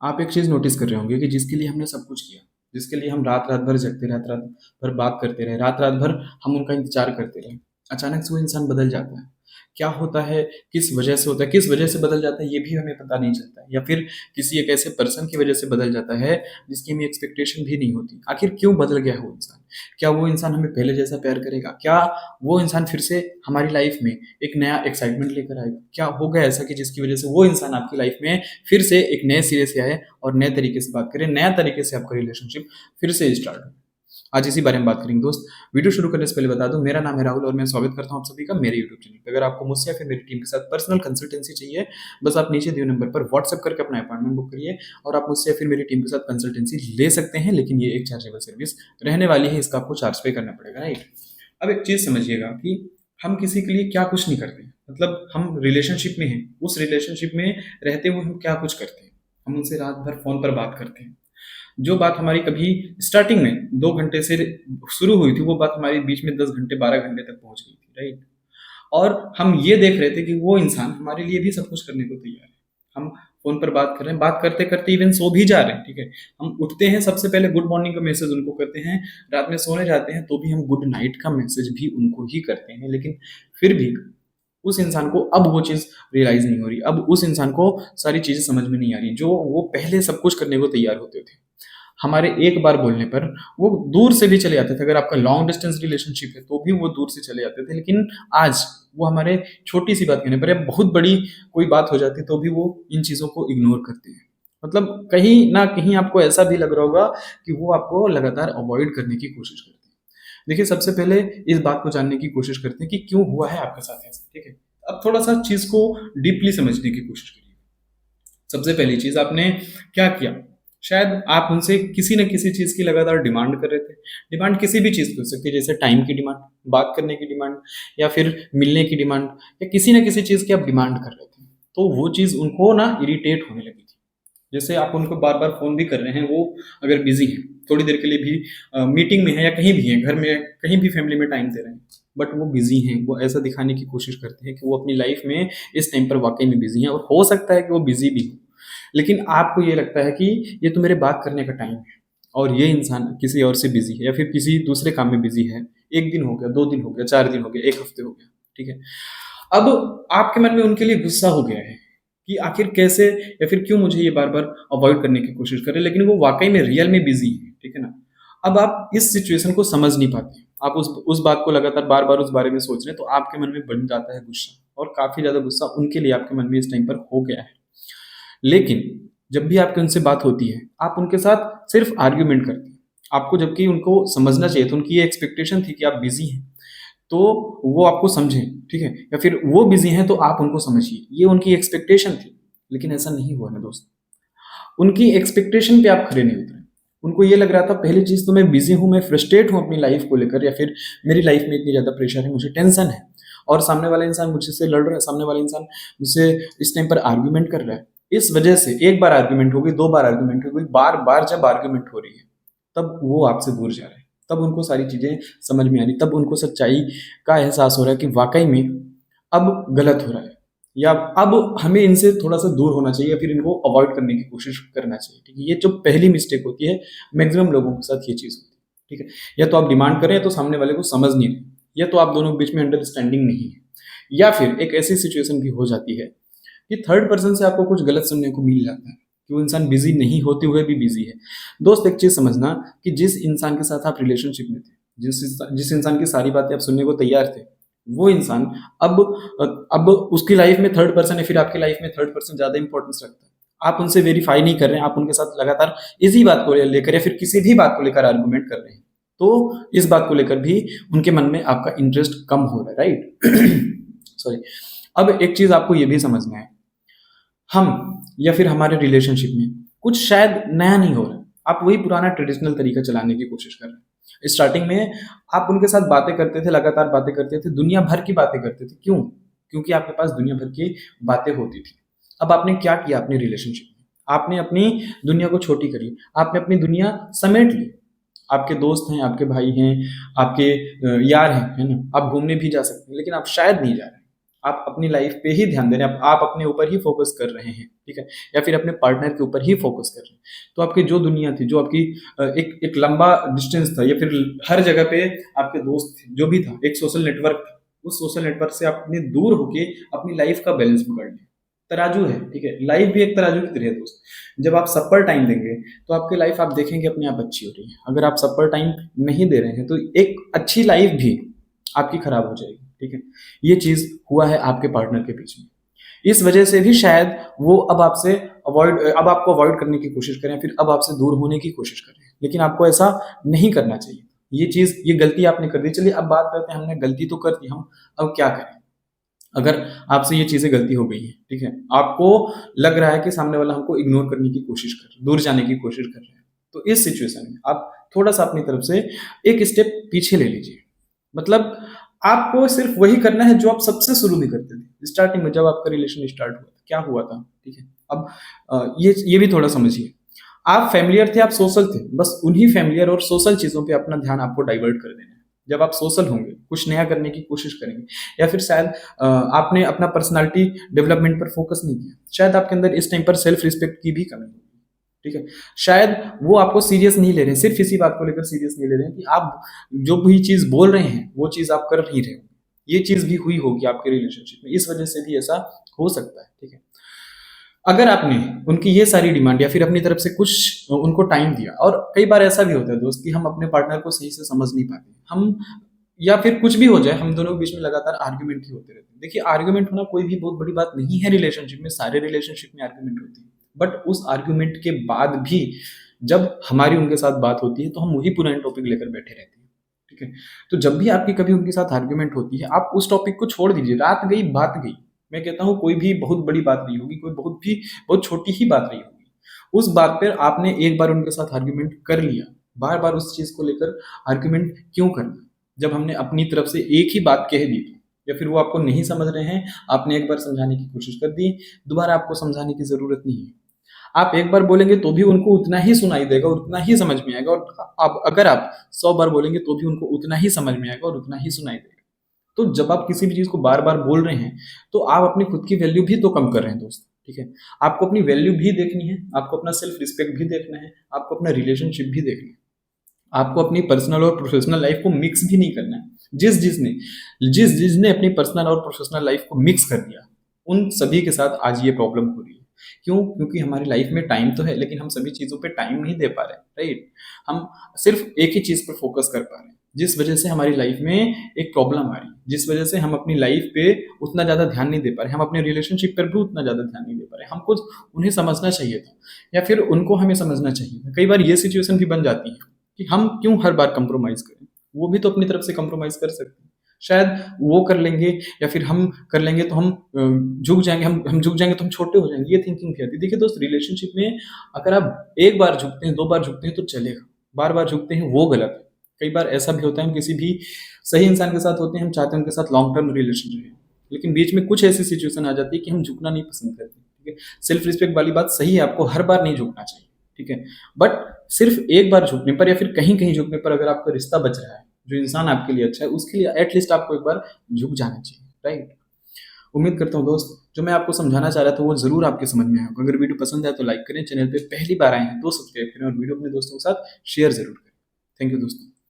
आप एक चीज़ नोटिस कर रहे होंगे कि जिसके लिए हमने सब कुछ किया, जिसके लिए हम रात-रात भर जगते, रात-रात भर बात करते रहे, रात-रात भर हम उनका इंतज़ार करते रहे, अचानक से वो इंसान बदल जाता है। क्या होता है, किस वजह से होता है, किस वजह से बदल जाता है, ये भी हमें पता नहीं चलता है या फिर किसी एक ऐसे पर्सन की वजह से बदल जाता है, जिसकी हमें एक्सपेक्टेशन भी नहीं होती। आखिर क्यों बदल गया वो इंसान? क्या वो इंसान हमें पहले जैसा प्यार करेगा? क्या वो इंसान फिर से हमारी लाइफ़ में एक नया एक्साइटमेंट लेकर आएगा? क्या हो गया ऐसा कि जिसकी वजह से वो इंसान आपकी लाइफ़ में फिर से एक नए सिरे से आए और नए तरीके से बात करें, नया तरीके से आपका रिलेशनशिप फिर से स्टार्ट हो। आज इसी बारे में बात करेंगे दोस्त। वीडियो शुरू करने से पहले बता दूं, मेरा नाम है राहुल और मैं स्वागत करता हूं आप सभी का मेरे यूट्यूब चैनल पे। अगर आपको मुझसे या फिर मेरी टीम के साथ पर्सनल कंसल्टेंसी चाहिए, बस आप नीचे दिए नंबर पर व्हाट्सएप करके अपना अपॉइंटमेंट बुक करिए और आप मुझसे या फिर मेरी टीम के साथ कंसल्टेंसी ले सकते हैं, लेकिन ये एक चार्जेबल सर्विस रहने वाली है, इसका आपको चार्ज पे करना पड़ेगा, राइट? अब एक चीज़ समझिएगा कि हम किसी के लिए क्या कुछ नहीं करते, मतलब हम रिलेशनशिप में हैं, उस रिलेशनशिप में रहते हुए हम क्या कुछ करते हैं। हम उनसे रात भर फ़ोन पर बात करते हैं। जो बात हमारी कभी स्टार्टिंग में 2 घंटे से शुरू हुई थी, वो बात हमारे बीच में 10 घंटे, 12 घंटे तक पहुँच गई थी, राइट? और हम ये देख रहे थे कि वो इंसान हमारे लिए भी सब कुछ करने को तैयार है। हम फ़ोन पर बात कर रहे हैं, बात करते-करते इवन सो भी जा रहे हैं, ठीक है? हम उठते हैं, सबसे पहले गुड मॉर्निंग का मैसेज उनको करते हैं, रात में सोने जाते हैं तो भी हम गुड नाइट का मैसेज भी उनको ही करते हैं, लेकिन फिर भी उस इंसान को अब वो चीज़ रियलाइज़ नहीं हो रही, अब उस इंसान को सारी चीज़ें समझ में नहीं आ रही, जो वो पहले सब कुछ करने को तैयार होते थे। हमारे एक बार बोलने पर वो दूर से भी चले जाते थे, अगर आपका लॉन्ग डिस्टेंस रिलेशनशिप है तो भी वो दूर से चले जाते थे, लेकिन आज वो हमारे छोटी-सी बात कहने पर या बहुत बड़ी कोई बात हो जाती है तो भी वो इन चीज़ों को इग्नोर करते हैं। मतलब कहीं न कहीं आपको ऐसा भी लग रहा होगा कि वो आपको लगातार अवॉइड करने की कोशिश करते हैं। देखिए, सबसे पहले इस बात को जानने की कोशिश करते हैं कि क्यों हुआ है आपके साथ ऐसा, ठीक है? अब थोड़ा-सा चीज़ को डीपली समझने की कोशिश करिए। सबसे पहली चीज़ आपने क्या किया? शायद आप उनसे किसी न किसी चीज़ की लगातार डिमांड कर रहे थे। डिमांड किसी भी चीज़ की हो सकती है, जैसे टाइम की डिमांड, बात करने की डिमांड या फिर मिलने की डिमांड या किसी न किसी चीज़ की आप डिमांड कर रहे थे। तो वो चीज़ उनको ना इरिटेट होने लगी थी। जैसे आप उनको बार-बार फ़ोन भी कर रहे हैं, वो अगर बिज़ी हैं, थोड़ी देर के लिए भी मीटिंग में हैं या कहीं भी हैं, घर में कहीं भी फैमिली में टाइम दे रहे हैं, बट वो बिज़ी हैं। वो ऐसा दिखाने की कोशिश करते हैं कि वो अपनी लाइफ़ में इस टाइम पर वाक़ई में बिज़ी हैं और हो सकता है कि वो बिज़ी भी हों। लेकिन आपको ये लगता है कि ये तो मेरे बात करने का टाइम है और ये इंसान किसी और से बिज़ी है या फिर किसी दूसरे काम में बिज़ी है। 1 दिन हो गया, 2 दिन हो गया, 4 दिन हो गया, 1 हफ़्ते हो गया, ठीक है? अब आपके मन में उनके लिए गुस्सा हो गया है कि आखिर कैसे या फिर क्यों मुझे ये बार-बार अवॉइड करने की कोशिश कर रहे हैं, लेकिन वो वाक़ई में रियल में बिज़ी है, ठीक है ना? अब आप इस सिचुएशन को समझ नहीं पाते। आप उस बात को लगातार बार-बार उस बारे में सोच रहे हैं, तो आपके मन में बन जाता है गुस्सा और काफ़ी ज़्यादा गुस्सा उनके लिए आपके मन में इस टाइम पर हो गया है। लेकिन जब भी आपकी उनसे बात होती है, आप उनके साथ सिर्फ़ आर्ग्यूमेंट करते हैं। आपको जबकि उनको समझना चाहिए था, उनकी ये एक्सपेक्टेशन थी कि आप बिज़ी हैं, तो वो आपको समझें, ठीक है? या फिर वो बिज़ी हैं तो आप उनको समझिए, ये उनकी एक्सपेक्टेशन थी। लेकिन ऐसा नहीं हुआ ना दोस्त। उनकी एक्सपेक्टेशन पे आप खरे नहीं उतरे। उनको ये लग रहा था, पहली चीज़ तो मैं बिज़ी हूँ, मैं फ्रस्ट्रेट हूँ अपनी लाइफ़ को लेकर या फिर मेरी लाइफ़ में इतनी ज़्यादा प्रेशर है, मुझे टेंशन है और सामने वाला इंसान मुझसे लड़ रहा है, सामने वाला इंसान मुझसे इस टाइम पर आर्ग्यूमेंट कर रहा है। इस वजह से एक बार आर्ग्यूमेंट हो गई, 2 बार आर्ग्यूमेंट हो गई, बार-बार जब आर्ग्यूमेंट हो रही है, तब वो आपसे दूर जा रहे हैं। तब उनको सारी चीज़ें समझ में आ रही, तब उनको सच्चाई का एहसास हो रहा है कि वाक़ई में अब गलत हो रहा है या अब हमें इनसे थोड़ा-सा दूर होना चाहिए या फिर इनको अवॉइड करने की कोशिश करना चाहिए, ठीक है? ये जो पहली मिस्टेक होती है, मैक्सिमम लोगों के साथ ये चीज़ होती है, ठीक है? या तो आप डिमांड कर रहे हैं, या तो सामने वाले को समझ नहीं रहे, या तो आप दोनों के बीच में अंडरस्टैंडिंग नहीं है, या फिर एक ऐसी सिचुएशन भी हो जाती है कि थर्ड पर्सन से आपको कुछ गलत सुनने को मिल जाता है कि वो इंसान बिज़ी नहीं होते हुए भी बिज़ी है। दोस्त, एक चीज़ समझना कि जिस इंसान के साथ आप रिलेशनशिप में थे, जिस इंसान की सारी बातें आप सुनने को तैयार थे, वो इंसान अब अब उसकी लाइफ में थर्ड पर्सन है, फिर आपकी लाइफ में थर्ड पर्सन ज़्यादा इंपॉर्टेंस रखता है। आप उनसे वेरीफाई नहीं कर रहे हैं, आप उनके साथ लगातार इसी बात को लेकर या फिर किसी भी बात को लेकर आर्गुमेंट कर रहे हैं। तो इस बात को लेकर भी उनके मन में आपका इंटरेस्ट कम हो रहा है, राइट? सॉरी। अब एक चीज़ आपको ये भी समझना है, हम या फिर हमारे रिलेशनशिप में कुछ शायद नया नहीं हो रहा है। आप वही पुराना ट्रेडिशनल तरीका चलाने की कोशिश कर रहे हैं। स्टार्टिंग में आप उनके साथ बातें करते थे, लगातार बातें करते थे, दुनिया भर की बातें करते थे। क्यों? क्योंकि आपके पास दुनिया भर की बातें होती थी। अब आपने क्या किया अपने रिलेशनशिप में? आपने अपनी दुनिया को छोटी कर ली। आपने अपनी दुनिया समेट ली। आपके दोस्त हैं, आपके भाई हैं, आपके यार हैं, है ना? आप घूमने भी जा सकते हैं, लेकिन आप शायद नहीं जा रहे हैं। आप अपनी लाइफ पे ही ध्यान दे रहे हैं, आप अपने ऊपर ही फोकस कर रहे हैं, ठीक है, या फिर अपने पार्टनर के ऊपर ही फोकस कर रहे हैं, तो आपकी जो दुनिया थी, जो आपकी एक एक लंबा डिस्टेंस था, या फिर हर जगह पे आपके दोस्त थे, जो भी था, एक सोशल नेटवर्क था, उस सोशल नेटवर्क से आपने दूर होके अपनी लाइफ का बैलेंस बिगाड़ लिया। तराजू है, ठीक है, लाइफ भी एक तराजू की तरह है दोस्त। जब आप सब पर टाइम देंगे तो आपकी लाइफ आप देखेंगे अपने आप अच्छी हो रही है। अगर आप सब पर टाइम नहीं दे रहे हैं तो एक अच्छी लाइफ भी आपकी खराब हो जाएगी, ठीक है। ये चीज हुआ है आपके पार्टनर के बीच में, इस वजह से भी शायद वो अब आपको अवॉइड करने की कोशिश करें, फिर अब आपसे दूर होने की कोशिश करें, लेकिन आपको ऐसा नहीं करना चाहिए। ये गलती आपने कर दी। चलिए अब बात करते हैं, हमने गलती तो कर दी, हम अब क्या करें। अगर आपसे ये चीजें गलती हो गई है, ठीक है, आपको लग रहा है कि सामने वाला हमको इग्नोर करने की कोशिश कर रहा है, दूर जाने की कोशिश कर रहा है, तो इस सिचुएशन में आप थोड़ा सा अपनी तरफ से एक स्टेप पीछे ले लीजिए। मतलब आपको सिर्फ वही करना है जो आप सबसे शुरू में करते थे, स्टार्टिंग में जब आपका रिलेशन स्टार्ट हुआ था, क्या हुआ था, ठीक है। अब ये भी थोड़ा समझिए। आप फैमिलियर थे, आप सोशल थे, बस उन्हीं फैमिलियर और सोशल चीजों पे अपना ध्यान आपको डाइवर्ट कर देना है। जब आप सोशल होंगे, कुछ नया करने की कोशिश करेंगे, या फिर शायद आपने अपना पर्सनालिटी डेवलपमेंट पर फोकस नहीं किया, शायद आपके अंदर इस टाइम पर सेल्फ रिस्पेक्ट की भी कमी होगी, ठीक है। शायद वो आपको सीरियस नहीं ले रहे हैं, सिर्फ इसी बात को लेकर सीरियस नहीं ले रहे हैं कि आप जो भी चीज बोल रहे हैं वो चीज आप कर नहीं रहे हो। ये चीज भी हुई होगी आपके रिलेशनशिप में, इस वजह से भी ऐसा हो सकता है, ठीक है। अगर आपने उनकी ये सारी डिमांड या फिर अपनी तरफ से कुछ उनको टाइम दिया, और कई बार ऐसा भी होता है दोस्त कि हम अपने पार्टनर को सही से समझ नहीं पाते, हम या फिर कुछ भी हो जाए, हम दोनों के बीच में लगातार आर्ग्यूमेंट ही होते रहते हैं। देखिए, आर्ग्यूमेंट होना कोई भी बहुत बड़ी बात नहीं है रिलेशनशिप में, सारे रिलेशनशिप में आर्ग्यूमेंट होती है, बट उस आर्ग्यूमेंट के बाद भी जब हमारी उनके साथ बात होती है तो हम वही पुराने टॉपिक लेकर बैठे रहते हैं, ठीक है। तो जब भी आपकी कभी उनके साथ आर्ग्यूमेंट होती है, आप उस टॉपिक को छोड़ दीजिए। रात गई बात गई, मैं कहता हूँ कोई भी बहुत बड़ी बात नहीं होगी, कोई बहुत छोटी ही बात नहीं होगी। उस बात पर आपने एक बार उनके साथ आर्ग्यूमेंट कर लिया, बार बार उस चीज को लेकर आर्ग्यूमेंट क्यों करना, जब हमने अपनी तरफ से एक ही बात कह दी थी, या फिर वो आपको नहीं समझ रहे हैं, आपने एक बार समझाने की कोशिश कर दी, दोबारा आपको समझाने की जरूरत नहीं है। आप एक बार बोलेंगे तो भी उनको उतना ही सुनाई देगा और उतना ही समझ में आएगा, और अब अगर आप 100 बार बोलेंगे तो भी उनको उतना ही समझ में आएगा और उतना ही सुनाई देगा। तो जब आप किसी भी चीज को बार बार बोल रहे हैं तो आप अपनी खुद की वैल्यू भी तो कम कर रहे हैं दोस्त, ठीक है। आपको अपनी वैल्यू भी देखनी है, आपको अपना सेल्फ रिस्पेक्ट भी देखना है, आपको अपना रिलेशनशिप भी देखना है, आपको अपनी पर्सनल और प्रोफेशनल लाइफ को मिक्स भी नहीं करना है। जिस जिसने अपनी पर्सनल और प्रोफेशनल लाइफ को मिक्स कर दिया, उन सभी के साथ आज ये प्रॉब्लम हो रही है। क्यों? क्योंकि हमारी लाइफ में टाइम तो है, लेकिन हम सभी चीजों पे टाइम नहीं दे पा रहे, राइट। हम सिर्फ एक ही चीज पर फोकस कर पा रहे हैं, जिस वजह से हमारी लाइफ में एक प्रॉब्लम आ रही है, जिस वजह से हम अपनी लाइफ पे उतना ज्यादा ध्यान नहीं दे पा रहे, हम अपने रिलेशनशिप पर भी उतना ज्यादा ध्यान नहीं दे पा रहे। हमको उन्हें समझना चाहिए था, या फिर उनको हमें समझना चाहिए था। कई बार ये सिचुएशन भी बन जाती है कि हम क्यों हर बार कंप्रोमाइज करें, वो भी तो अपनी तरफ से कंप्रोमाइज कर सकते हैं। शायद वो कर लेंगे या फिर हम कर लेंगे तो हम झुक जाएंगे, हम झुक जाएंगे तो हम छोटे हो जाएंगे, ये थिंकिंग भी आती है। देखिए दोस्त, रिलेशनशिप में अगर आप एक बार झुकते हैं, 2 बार झुकते हैं तो चलेगा, बार बार झुकते हैं वो गलत है। कई बार ऐसा भी होता है, हम किसी भी सही इंसान के साथ होते हैं, हम चाहते हैं उनके साथ लॉन्ग टर्म रिलेशन रहे, लेकिन बीच में कुछ ऐसी सिचुएशन आ जाती है कि हम झुकना नहीं पसंद करते, ठीक है। सेल्फ रिस्पेक्ट वाली बात सही है, आपको हर बार नहीं झुकना चाहिए, ठीक है, बट सिर्फ एक बार झुकने पर या फिर कहीं कहीं झुकने पर अगर आपका रिश्ता बच रहा है, जो इंसान आपके लिए अच्छा है, उसके लिए एटलीस्ट आपको एक बार झुक जाना चाहिए, राइट। उम्मीद करता हूँ दोस्त, जो मैं आपको समझाना चाह रहा था वो जरूर आपके समझ में आएगा। अगर वीडियो पसंद है तो लाइक करें, चैनल पे पहली बार आए हैं तो सब्सक्राइब करें, और वीडियो अपने दोस्तों के साथ शेयर जरूर करें। थैंक यू दोस्तों।